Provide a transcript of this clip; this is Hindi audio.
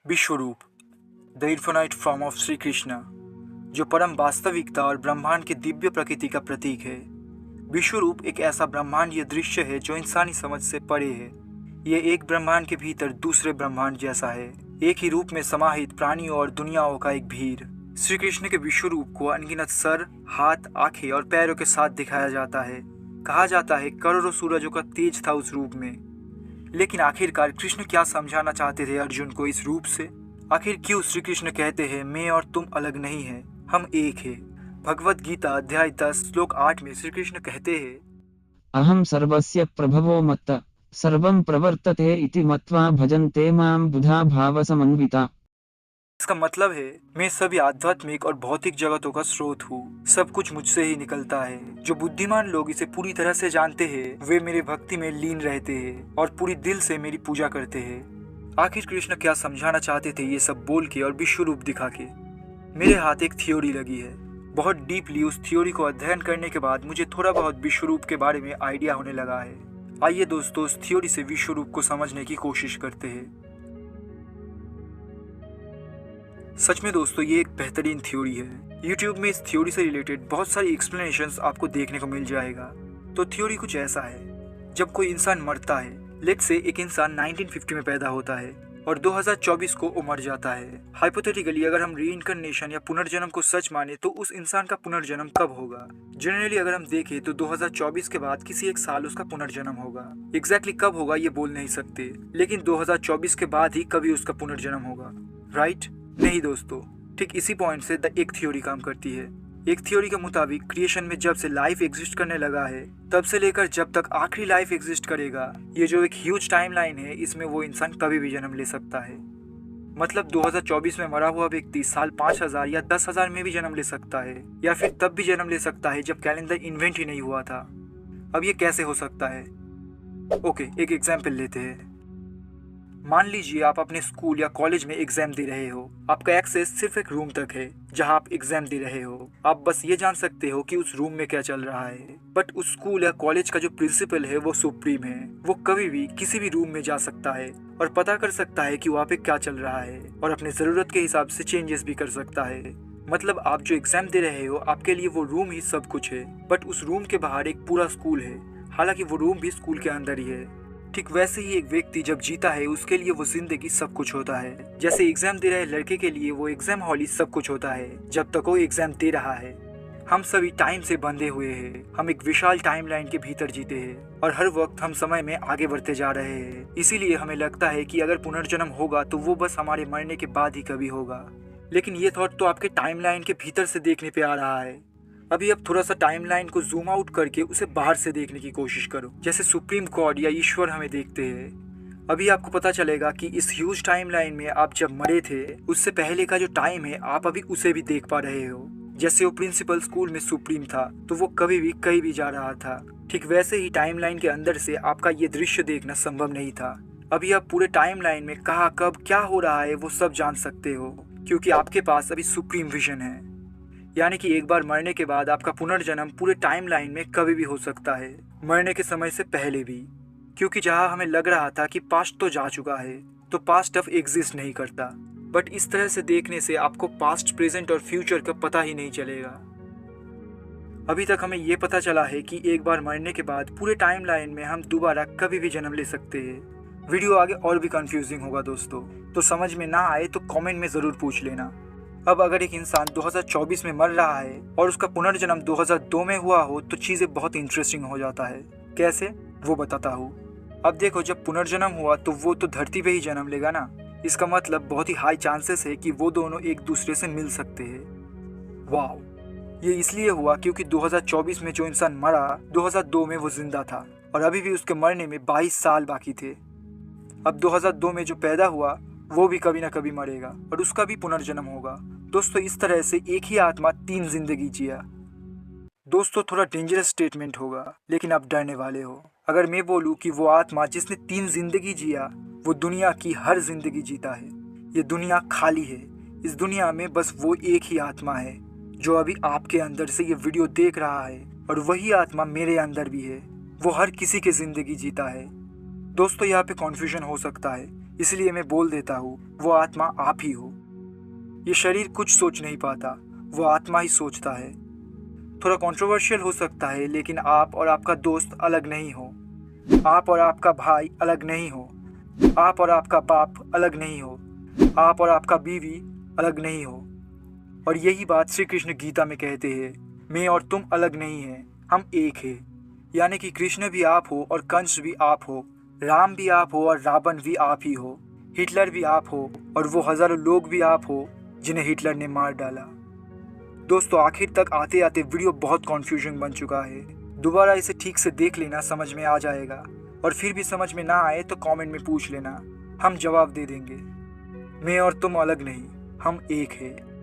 Vishwarup the infinite form of Shri Krishna, जो परम वास्तविकता और ब्रह्मांड की दिव्य प्रकृति का प्रतीक है। विश्वरूप एक ऐसा ब्रह्मांडीय दृश्य है जो इंसानी समझ से परे है। यह एक ब्रह्मांड के भीतर दूसरे ब्रह्मांड जैसा है, एक ही रूप में समाहित प्राणियों और दुनियाओं का एक भीड़। श्री कृष्ण के विश्वरूप को अनगिनत सर, हाथ, आंखें और पैरों के साथ दिखाया जाता है। कहा जाता है करोड़ों सूरजों का तेज था उस रूप में। लेकिन आखिरकार कृष्ण क्या समझाना चाहते थे अर्जुन को इस रूप से? आखिर क्यों श्री कृष्ण कहते हैं मैं और तुम अलग नहीं हैं, हम एक हैं? भगवत गीता अध्याय 10 श्लोक 8 में श्री कृष्ण कहते हैं, अहम सर्वस्य प्रभवो मत्त सर्वं प्रवर्तते इति मत्वा भजन्ते मां बुधा भाव समन्विता। इसका मतलब है मैं सभी आध्यात्मिक और भौतिक जगतों का स्रोत हूँ, सब कुछ मुझसे ही निकलता है। जो बुद्धिमान लोग इसे पूरी तरह से जानते हैं वे मेरे भक्ति में लीन रहते हैं और पूरी दिल से मेरी पूजा करते हैं। आखिर कृष्ण क्या समझाना चाहते थे ये सब बोल के और विश्वरूप दिखा के? मेरे हाथ एक थ्योरी लगी है। बहुत डीपली उस थ्योरी को अध्ययन करने के बाद मुझे थोड़ा बहुत विश्वरूप के बारे में आइडिया होने लगा है। आइए दोस्तों उस थ्योरी से विश्वरूप को समझने की कोशिश करते हैं। सच में दोस्तों ये एक बेहतरीन थ्योरी है। YouTube में इस थ्योरी से रिलेटेड बहुत सारी एक्सप्लेनेशंस आपको देखने को मिल जाएगा। तो थ्योरी कुछ ऐसा है, जब कोई इंसान मरता है, लेट्स से एक इंसान 1950 में पैदा होता है और 2024 को वो मर जाता है। हाइपोथेटिकली अगर हम रीइंकार्नेशन या पुनर्जन्म को सच माने तो उस इंसान का पुनर्जन्म कब होगा? जनरली अगर हम देखें तो 2024 के बाद किसी एक साल उसका पुनर्जन्म होगा। एग्जैक्टली कब होगा ये बोल नहीं सकते, लेकिन 2024 के बाद ही कभी उसका पुनर्जन्म होगा, राइट? नहीं दोस्तों, ठीक इसी पॉइंट से एक थ्योरी काम करती है। एक थ्योरी के मुताबिक क्रिएशन में जब से लाइफ एग्जिस्ट करने लगा है तब से लेकर जब तक आखिरी लाइफ एग्जिस्ट करेगा, ये जो एक ह्यूज टाइमलाइन है, इसमें वो इंसान कभी भी जन्म ले सकता है। मतलब 2024 में मरा हुआ व्यक्ति साल 5000 या 10,000 में भी जन्म ले सकता है, या फिर तब भी जन्म ले सकता है जब कैलेंडर इन्वेंट ही नहीं हुआ था। अब ये कैसे हो सकता है? ओके, एक एग्जाम्पल लेते हैं। मान लीजिए आप अपने स्कूल या कॉलेज में एग्जाम दे रहे हो। आपका एक्सेस सिर्फ एक रूम तक है जहां आप एग्जाम दे रहे हो। आप बस ये जान सकते हो कि उस रूम में क्या चल रहा है। बट उस स्कूल या कॉलेज का जो प्रिंसिपल है वो सुप्रीम है। वो कभी भी किसी भी रूम में जा सकता है और पता कर सकता है कि वहाँ पे क्या चल रहा है और अपने जरूरत के हिसाब से चेंजेस भी कर सकता है। मतलब आप जो एग्जाम दे रहे हो आपके लिए वो रूम ही सब कुछ है, बट उस रूम के बाहर एक पूरा स्कूल है, हालांकि वो रूम भी स्कूल के अंदर ही है। ठीक वैसे ही एक व्यक्ति जब जीता है उसके लिए वो जिंदगी सब कुछ होता है। जैसे एग्जाम दे रहे लड़के के लिए वो एग्जाम हॉल ही सब कुछ होता है जब तक वो एग्जाम दे रहा है। हम सभी टाइम से बंधे हुए हैं। हम एक विशाल टाइमलाइन के भीतर जीते हैं और हर वक्त हम समय में आगे बढ़ते जा रहे हैं। इसीलिए हमें लगता है कि अगर पुनर्जन्म होगा तो वो बस हमारे मरने के बाद ही कभी होगा। लेकिन ये थॉट तो आपके टाइमलाइन के भीतर से देखने पे आ रहा है। अभी अब थोड़ा सा टाइमलाइन को जूम आउट करके उसे बाहर से देखने की कोशिश करो, जैसे सुप्रीम गॉड या ईश्वर हमें देखते हैं। अभी आपको पता चलेगा कि इस ह्यूज टाइमलाइन में आप जब मरे थे उससे पहले का जो टाइम है आप अभी उसे भी देख पा रहे हो। जैसे वो प्रिंसिपल स्कूल में सुप्रीम था तो वो कभी भी कहीं भी जा रहा था, ठीक वैसे ही टाइमलाइन के अंदर से आपका ये दृश्य देखना संभव नहीं था। अभी आप पूरे टाइमलाइन में कहाँ कब क्या हो रहा है वो सब जान सकते हो, क्योंकि आपके पास अभी सुप्रीम विजन है। यानी कि एक बार मरने के बाद आपका पुनर्जन्म पूरे टाइमलाइन में कभी भी हो सकता है, मरने के समय से पहले भी। क्योंकि जहां हमें लग रहा था कि पास्ट तो जा चुका है तो पास्ट अब एग्जिस्ट नहीं करता, बट इस तरह से देखने से आपको पास्ट, प्रेजेंट और फ्यूचर का पता ही नहीं चलेगा। अभी तक हमें ये पता चला है कि एक बार मरने के बाद पूरे टाइमलाइन में हम दोबारा कभी भी जन्म ले सकते हैं। वीडियो आगे और भी कंफ्यूजिंग होगा दोस्तों, तो समझ में ना आए तो कमेंट में ज़रूर पूछ लेना। अब अगर एक इंसान 2024 में मर रहा है और उसका पुनर्जन्म 2002 में हुआ हो तो चीज़ें बहुत इंटरेस्टिंग हो जाता है। कैसे, वो बताता हूँ। अब देखो, जब पुनर्जन्म हुआ तो वो तो धरती पे ही जन्म लेगा ना। इसका मतलब बहुत ही हाई चांसेस है कि वो दोनों एक दूसरे से मिल सकते हैं। वाह, ये इसलिए हुआ क्योंकि 2024 में जो इंसान मरा 2002 में वो जिंदा था और अभी भी उसके मरने में 22 साल बाकी थे। अब 2002 में जो पैदा हुआ वो भी कभी ना कभी मरेगा और उसका भी पुनर्जन्म होगा। दोस्तों इस तरह से एक ही आत्मा 3 जिंदगी जिया। दोस्तों थोड़ा डेंजरस स्टेटमेंट होगा, लेकिन आप डरने वाले हो अगर मैं बोलूं कि वो आत्मा जिसने 3 जिंदगी जिया वो दुनिया की हर जिंदगी जीता है। ये दुनिया खाली है, इस दुनिया में बस वो एक ही आत्मा है जो अभी आपके अंदर से ये वीडियो देख रहा है, और वही आत्मा मेरे अंदर भी है। वो हर किसी की जिंदगी जीता है। दोस्तों यहाँ पे कॉन्फ्यूजन हो सकता है इसलिए मैं बोल देता हूँ वो आत्मा आप ही हो। ये शरीर कुछ सोच नहीं पाता, वो आत्मा ही सोचता है। थोड़ा कंट्रोवर्शियल हो सकता है, लेकिन आप और आपका दोस्त अलग नहीं हो। आप और आपका भाई अलग नहीं हो। आप और आपका बाप अलग नहीं हो। आप और आपका बीवी अलग नहीं हो। और यही बात श्री कृष्ण गीता में कहते हैं, मैं और तुम अलग नहीं हैं, हम एक हैं। यानी कि कृष्ण भी आप हो और कंस भी आप हो, राम भी आप हो और रावण भी आप ही हो, हिटलर भी आप हो और वो हजारों लोग भी आप हो जिन्हें हिटलर ने मार डाला। दोस्तों, आखिर तक आते आते वीडियो बहुत कन्फ्यूजिंग बन चुका है। दोबारा इसे ठीक से देख लेना, समझ में आ जाएगा। और फिर भी समझ में ना आए तो कमेंट में पूछ लेना, हम जवाब दे देंगे। मैं और तुम अलग नहीं, हम एक है।